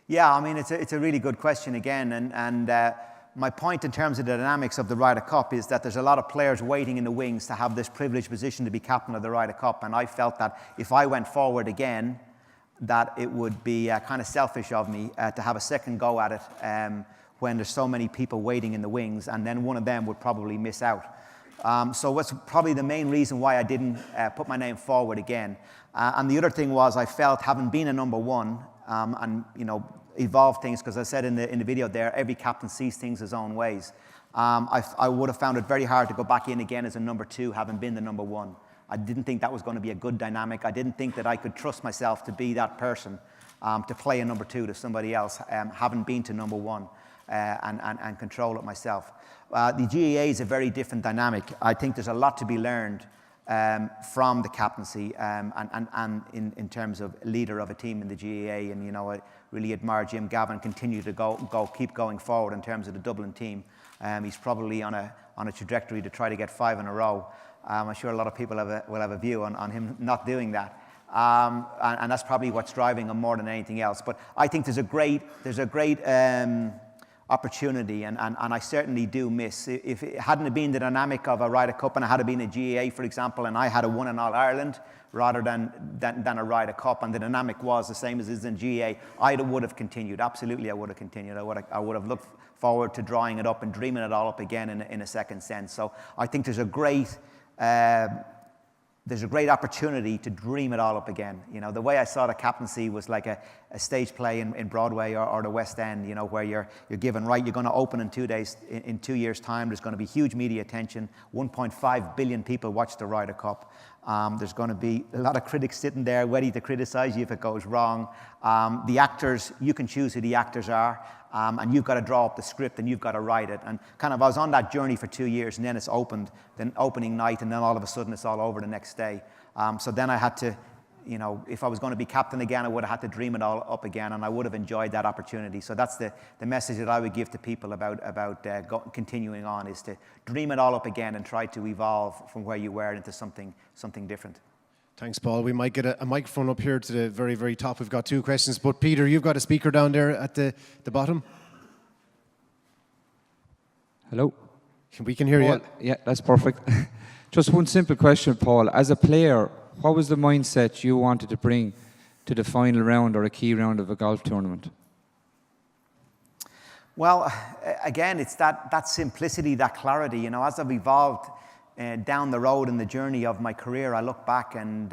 Yeah, I mean, it's a really good question again, and my point in terms of the dynamics of the Ryder Cup is that there's a lot of players waiting in the wings to have this privileged position to be captain of the Ryder Cup, and I felt that if I went forward again, that it would be kind of selfish of me to have a second go at it when there's so many people waiting in the wings, and then one of them would probably miss out. So what's probably the main reason why I didn't put my name forward again. And the other thing was, I felt, having been a number one and evolve things, because I said in the video there, every captain sees things his own ways. I would have found it very hard to go back in again as a number 2, having been the number 1. I didn't think that was going to be a good dynamic. I didn't think that I could trust myself to be that person, to play a number 2 to somebody else, having been to number 1 and control it myself. The GAA is a very different dynamic. I think there's a lot to be learned from the captaincy and in terms of leader of a team in the GAA, and I really admire Jim Gavin, continue to keep going forward in terms of the Dublin team. He's probably on a trajectory to try to get 5 in a row. I'm sure a lot of people will have a view on him not doing that, and that's probably what's driving him more than anything else. But I think there's a great opportunity, and I certainly do miss. If it hadn't been the dynamic of a Ryder Cup and it had been a GAA, for example, and I had a won in All Ireland rather than a Ryder Cup, and the dynamic was the same as is in GAA, I would have continued. Absolutely, I would have continued. I would have looked forward to drawing it up and dreaming it all up again in a second sense. So I think there's a great opportunity to dream it all up again. The way I saw the captaincy was like a stage play in Broadway or the West End, where you're given, right, you're going to open in 2 days, in 2 years' time. There's going to be huge media attention. 1.5 billion people watch the Ryder Cup. There's going to be a lot of critics sitting there ready to criticize you if it goes wrong. The actors, you can choose who the actors are. And you've got to draw up the script and you've got to write it. And kind of I was on that journey for 2 years, and then it's opened, then opening night, and then all of a sudden it's all over the next day. So then I had to, if I was going to be captain again, I would have had to dream it all up again, and I would have enjoyed that opportunity. So that's the message that I would give to people about continuing on, is to dream it all up again and try to evolve from where you were into something different. Thanks, Paul. We might get a microphone up here to the very, very top. We've got 2 questions. But Peter, you've got a speaker down there at the bottom. Hello. We can hear Paul, you. Yeah, that's perfect. Just one simple question, Paul. As a player, what was the mindset you wanted to bring to the final round or a key round of a golf tournament? Well, again, it's that simplicity, that clarity. As I've evolved down the road in the journey of my career, I look back and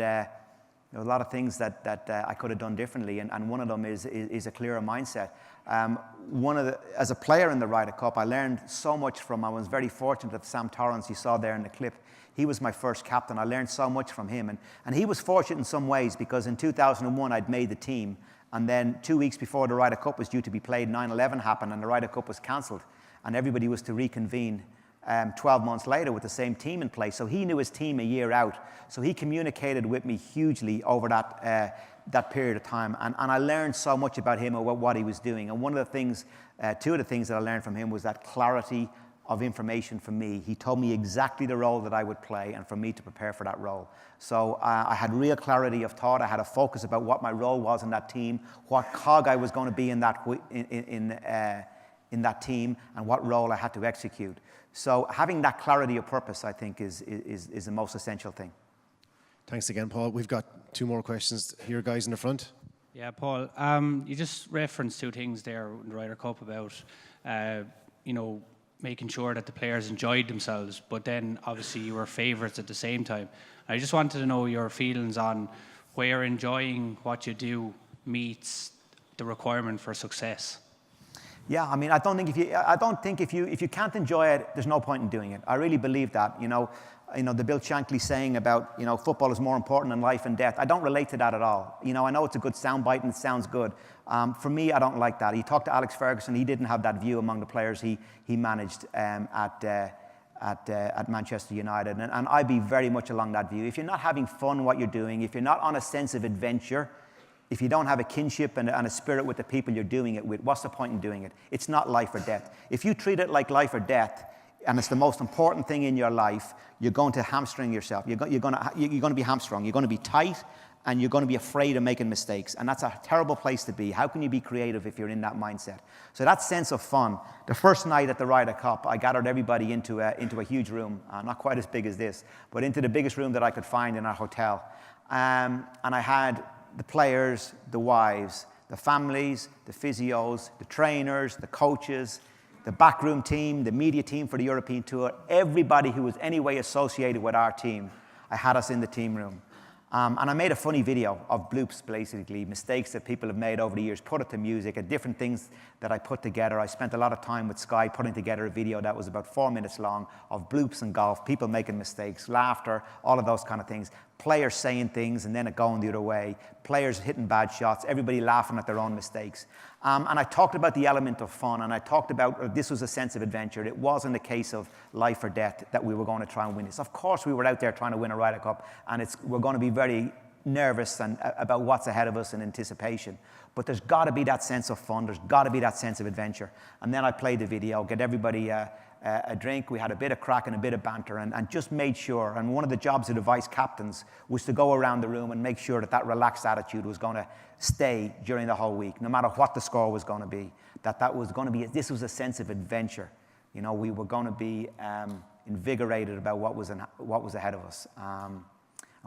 There are a lot of things that I could have done differently, and one of them is a clearer mindset. As a player in the Ryder Cup, I learned so much from. I was very fortunate that Sam Torrance, you saw there in the clip, he was my first captain. I learned so much from him, and he was fortunate in some ways, because in 2001 I'd made the team, and then 2 weeks before the Ryder Cup was due to be played, 9/11 happened, and the Ryder Cup was cancelled, and everybody was to reconvene 12 months later with the same team in place. So he knew his team a year out. So he communicated with me hugely over that period of time. And I learned so much about him, about what he was doing. And one of the things, two of the things that I learned from him was that clarity of information for me. He told me exactly the role that I would play and for me to prepare for that role. So I had real clarity of thought. I had a focus about what my role was in that team, what cog I was going to be in that team, and what role I had to execute. So having that clarity of purpose, I think, is the most essential thing. Thanks again, Paul. We've got 2 more questions here, guys, in the front. Yeah, Paul, you just referenced 2 things there in the Ryder Cup about, making sure that the players enjoyed themselves, but then obviously you were favourites at the same time. I just wanted to know your feelings on where enjoying what you do meets the requirement for success. Yeah, I mean, I don't think if you can't enjoy it, there's no point in doing it. I really believe that. The Bill Shankly saying about, football is more important than life and death. I don't relate to that at all. I know it's a good soundbite and it sounds good. For me, I don't like that. He talked to Alex Ferguson. He didn't have that view among the players he managed at Manchester United, and I'd be very much along that view. If you're not having fun what you're doing, if you're not on a sense of adventure, if you don't have a kinship and a spirit with the people you're doing it with, what's the point in doing it? It's not life or death. If you treat it like life or death, and it's the most important thing in your life, you're going to hamstring yourself. You're going to be hamstrung. You're going to be tight, and you're going to be afraid of making mistakes. And that's a terrible place to be. How can you be creative if you're in that mindset? So that sense of fun. The first night at the Ryder Cup, I gathered everybody into a huge room, not quite as big as this, but into the biggest room that I could find in our hotel. And I had the players, the wives, the families, the physios, the trainers, the coaches, the backroom team, the media team for the European Tour, everybody who was any way associated with our team. I had us in the team room. And I made a funny video of bloops, basically, mistakes that people have made over the years, put it to music, and different things that I put together. I spent a lot of time with Sky putting together a video that was about 4 minutes long of bloops in golf, people making mistakes, laughter, all of those kind of things. Players saying things and then it going the other way. Players hitting bad shots, everybody laughing at their own mistakes. And I talked about the element of fun, and I talked about this was a sense of adventure. It wasn't a case of life or death that we were going to try and win this. Of course, we were out there trying to win a Ryder Cup, and we're going to be very nervous about what's ahead of us in anticipation. But there's got to be that sense of fun. There's got to be that sense of adventure. And then I played the video, get everybody a drink. We had a bit of crack and a bit of banter, and just made sure. And one of the jobs of the vice captains was to go around the room and make sure that relaxed attitude was going to stay during the whole week, no matter what the score was going to be. That was going to be. This was a sense of adventure. We were going to be invigorated about what was ahead of us, and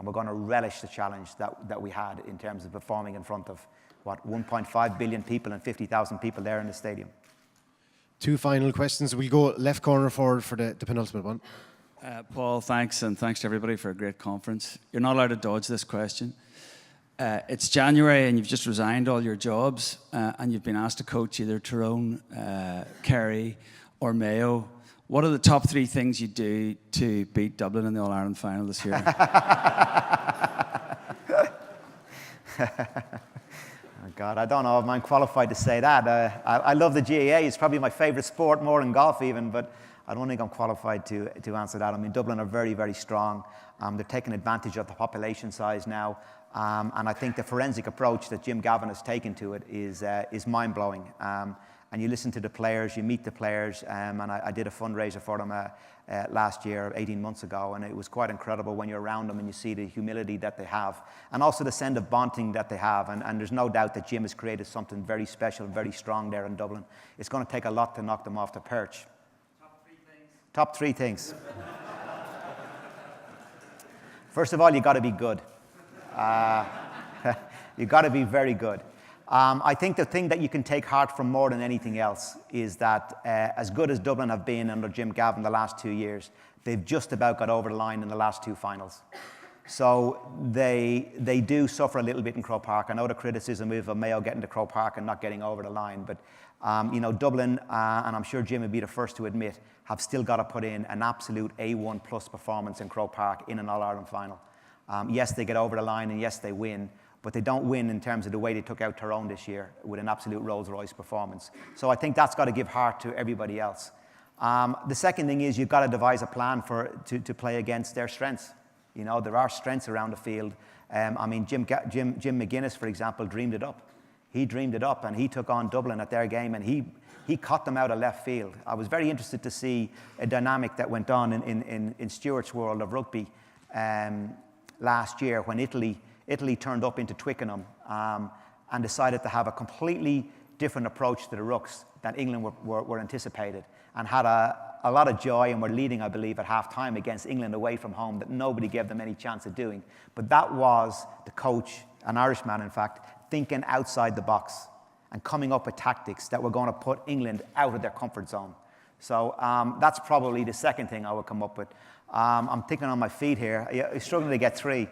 we're going to relish the challenge that we had in terms of performing in front of 1.5 billion people and 50,000 people there in the stadium. 2 final questions. We'll go left corner forward for the penultimate one. Paul, thanks, and thanks to everybody for a great conference. You're not allowed to dodge this question. It's January and you've just resigned all your jobs, and you've been asked to coach either Tyrone, Kerry or Mayo. What are the top 3 things you do to beat Dublin in the All-Ireland final this year? Oh God, I don't know if I'm qualified to say that. I love the GAA. It's probably my favourite sport, more than golf even, but I don't think I'm qualified to answer that. I mean, Dublin are very, very strong. They're taking advantage of the population size now. And I think the forensic approach that Jim Gavin has taken to it is mind-blowing. And you listen to the players, you meet the players, and I did a fundraiser for them last year, 18 months ago, and it was quite incredible when you're around them and you see the humility that they have, and also the sense of bonding that they have. And there's no doubt that Jim has created something very special, very strong there in Dublin. It's going to take a lot to knock them off the perch. Top 3 things. First of all, you got to be good. You got to be very good. I think the thing that you can take heart from more than anything else is that as good as Dublin have been under Jim Gavin the last 2 years, they've just about got over the line in the last 2 finals. So they do suffer a little bit in Croke Park. I know the criticism of Mayo getting to Croke Park and not getting over the line, but Dublin, and I'm sure Jim would be the first to admit, have still got to put in an absolute A1 plus performance in Croke Park in an All-Ireland final. Yes, they get over the line, and yes, they win, but they don't win in terms of the way they took out Tyrone this year with an absolute Rolls-Royce performance. So I think that's got to give heart to everybody else. The second thing is you've got to devise a plan to play against their strengths. There are strengths around the field. Jim McGuinness, for example, dreamed it up. He dreamed it up, and he took on Dublin at their game, and he cut them out of left field. I was very interested to see a dynamic that went on in Stuart's world of rugby last year when Italy turned up into Twickenham and decided to have a completely different approach to the Rooks than England were anticipated, and had a lot of joy, and were leading, I believe, at half-time against England away from home that nobody gave them any chance of doing. But that was the coach, an Irishman in fact, thinking outside the box and coming up with tactics that were going to put England out of their comfort zone. So that's probably the second thing I would come up with. I'm thinking on my feet here. I'm struggling to get three.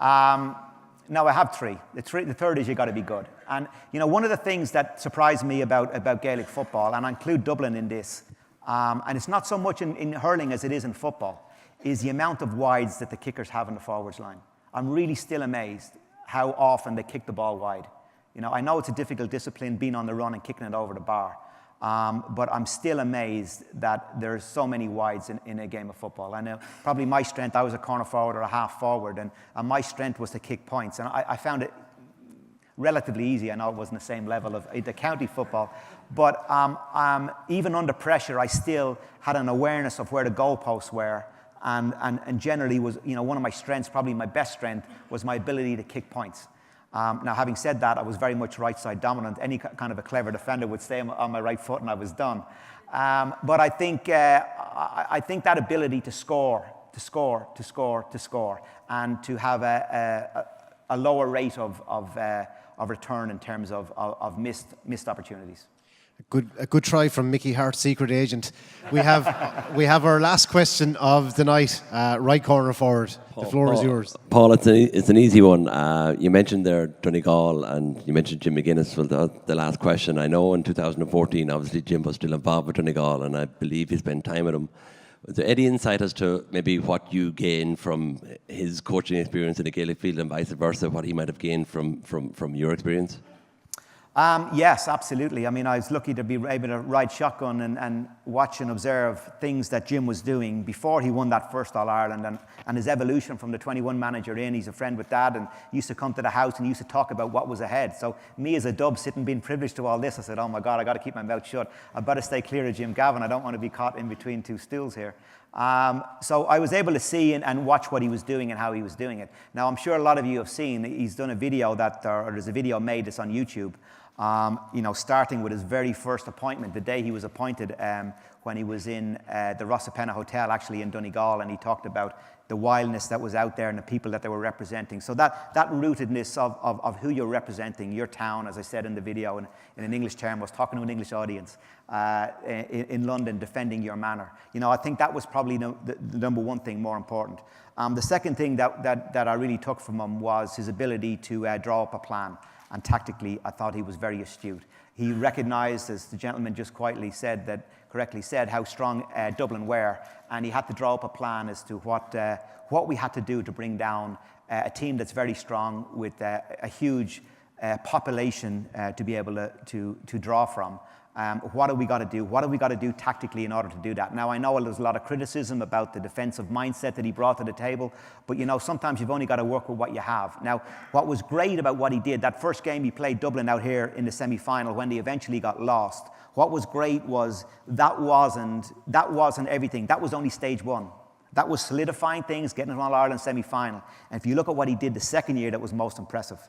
No, I have three. The third is you got to be good. And one of the things that surprised me about Gaelic football, and I include Dublin in this, and it's not so much in hurling as it is in football, is the amount of wides that the kickers have in the forwards line. I'm really still amazed how often they kick the ball wide. I know it's a difficult discipline, being on the run and kicking it over the bar, but I'm still amazed that there's so many wides in a game of football. I know probably my strength, I was a corner forward or a half forward, and my strength was to kick points, and I found it relatively easy. I know it wasn't the same level of the county football, but even under pressure, I still had an awareness of where the goalposts were, and generally was, one of my strengths, probably my best strength, was my ability to kick points. Now, having said that, I was very much right side dominant. Any kind of a clever defender would stay on my right foot, and I was done. But I think that ability to score, and to have a lower rate of return in terms of missed opportunities. A good try from Mickey Hart, secret agent. We have our last question of the night. Right corner forward. The floor is yours. Paul, it's an easy one. You mentioned there Donegal, and you mentioned Jim McGuinness for the last question. I know in 2014, obviously Jim was still involved with Donegal, and I believe he spent time with him. Was there any insight as to maybe what you gained from his coaching experience in the Gaelic field, and vice versa, what he might have gained from your experience? Yes, absolutely. I was lucky to be able to ride shotgun and watch and observe things that Jim was doing before he won that first All-Ireland, and his evolution from the 21 manager in. He's a friend with Dad, and used to come to the house and used to talk about what was ahead. So me as a dub sitting being privileged to all this, I said, oh my God, I got to keep my mouth shut. I better stay clear of Jim Gavin. I don't want to be caught in between two stools here. So I was able to see and watch what he was doing and how he was doing it. Now, I'm sure a lot of you have seen, he's done a video or there's a video made that's on YouTube. Starting with his very first appointment, the day he was appointed, when he was in the Rossapena Hotel, actually in Donegal, and he talked about the wildness that was out there and the people that they were representing. So that rootedness of who you're representing, your town, as I said in the video, in an English term, was talking to an English audience in London, defending your manor. I think that was probably the number one thing more important. The second thing that I really took from him was his ability to draw up a plan. And tactically, I thought he was very astute. He recognised, as the gentleman just correctly said, how strong Dublin were, and he had to draw up a plan as to what we had to do to bring down a team that's very strong with a huge population to be able to draw from. What have we got to do? What have we got to do tactically in order to do that? Now, I know there's a lot of criticism about the defensive mindset that he brought to the table, but sometimes you've only got to work with what you have. Now, what was great about what he did, that first game he played Dublin out here in the semi-final when they eventually got lost, what was great was that wasn't everything. That was only stage one. That was solidifying things, getting an All-Ireland semi-final. And if you look at what he did the second year, that was most impressive.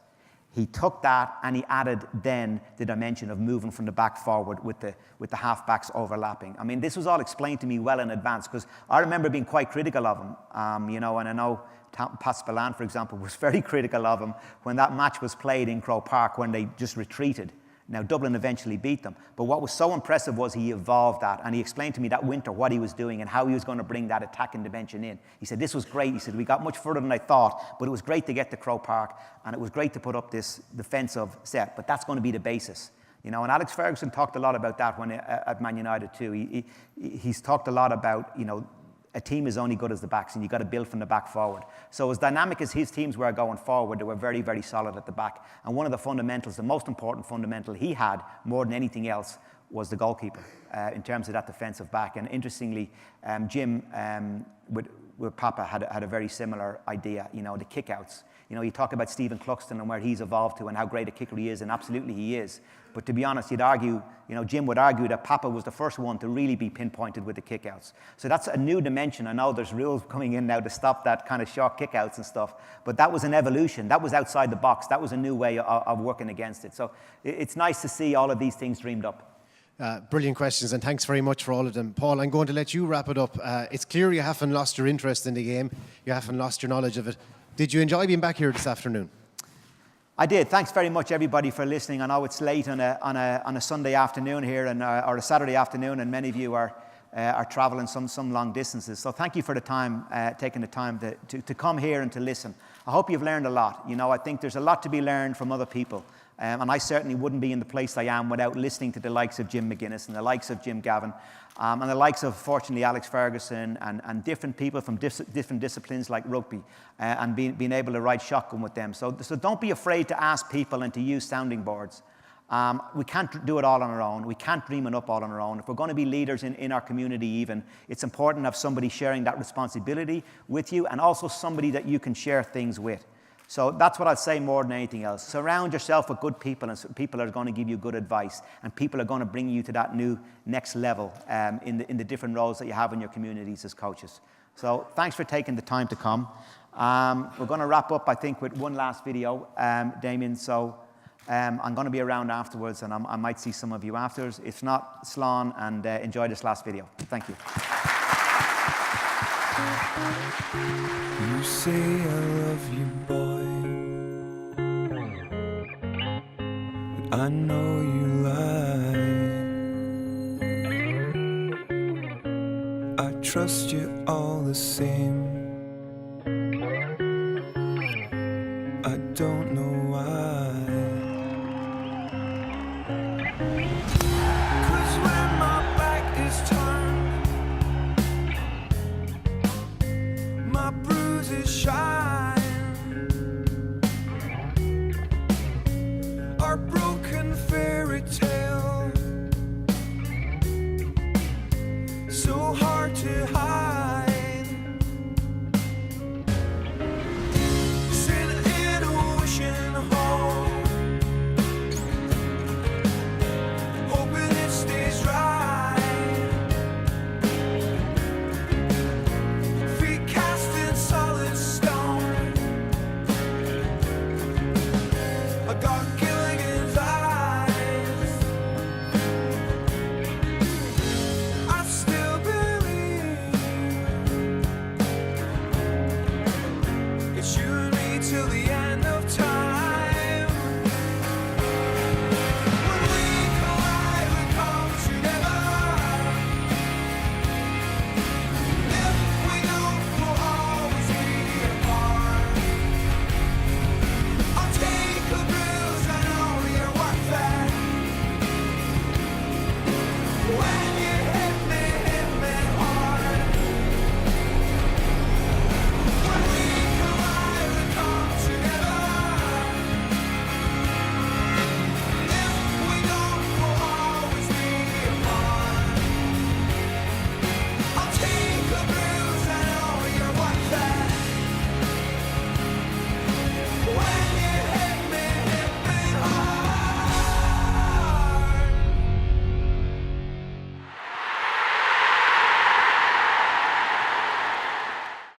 He took that and he added then the dimension of moving from the back forward with the half-backs overlapping. This was all explained to me well in advance, because I remember being quite critical of him, and I know Pat Spillane, for example, was very critical of him when that match was played in Croke Park when they just retreated. Now, Dublin eventually beat them. But what was so impressive was he evolved that, and he explained to me that winter what he was doing and how he was going to bring that attacking dimension in. He said, this was great. He said, we got much further than I thought, but it was great to get to Croke Park, and it was great to put up this defensive set, but that's going to be the basis. You know, and Alex Ferguson talked a lot about that when at Man United too. He's talked a lot about, you know, a team is only good as the backs, and you've got to build from the back forward. So as dynamic as his teams were going forward, they were very, very solid at the back. And one of the fundamentals, the most important fundamental he had more than anything else, was the goalkeeper in terms of that defensive back. And interestingly, Jim with Papa had a very similar idea, you know, the kickouts. You know, you talk about Stephen Cluxton and where he's evolved to and how great a kicker he is, and absolutely he is. But to be honest, you'd argue, you know, Jim would argue that Papa was the first one to really be pinpointed with the kickouts. So that's a new dimension. I know there's rules coming in now to stop that kind of short kickouts and stuff, but that was an evolution. That was outside the box. That was a new way of working against it. So it's nice to see all of these things dreamed up. Brilliant questions, and thanks very much for all of them. Paul, I'm going to let you wrap it up. It's clear you haven't lost your interest in the game. You haven't lost your knowledge of it. Did you enjoy being back here this afternoon? I did. Thanks very much, everybody, for listening. I know it's late on a Sunday afternoon here, or a Saturday afternoon, and many of you are traveling some long distances. So thank you for the time, taking the time to come here and to listen. I hope you've learned a lot. You know, I think there's a lot to be learned from other people. And I certainly wouldn't be in the place I am without listening to the likes of Jim McGuinness and the likes of Jim Gavin, and the likes of, fortunately, Alex Ferguson and different people from different disciplines like rugby, and being able to ride shotgun with them. So don't be afraid to ask people and to use sounding boards. We can't do it all on our own. We can't dream it up all on our own. If we're going to be leaders in our community even, it's important to have somebody sharing that responsibility with you, and also somebody that you can share things with. So that's what I'd say more than anything else. Surround yourself with good people, and people are going to give you good advice, and people are going to bring you to that new next level in the different roles that you have in your communities as coaches. So thanks for taking the time to come. We're going to wrap up, I think, with one last video, Damien. So I'm going to be around afterwards, and I might see some of you afterwards. If not, Slán, and enjoy this last video. Thank you. You say I love you, boy, but I know you lie. I trust you all the same. I don't know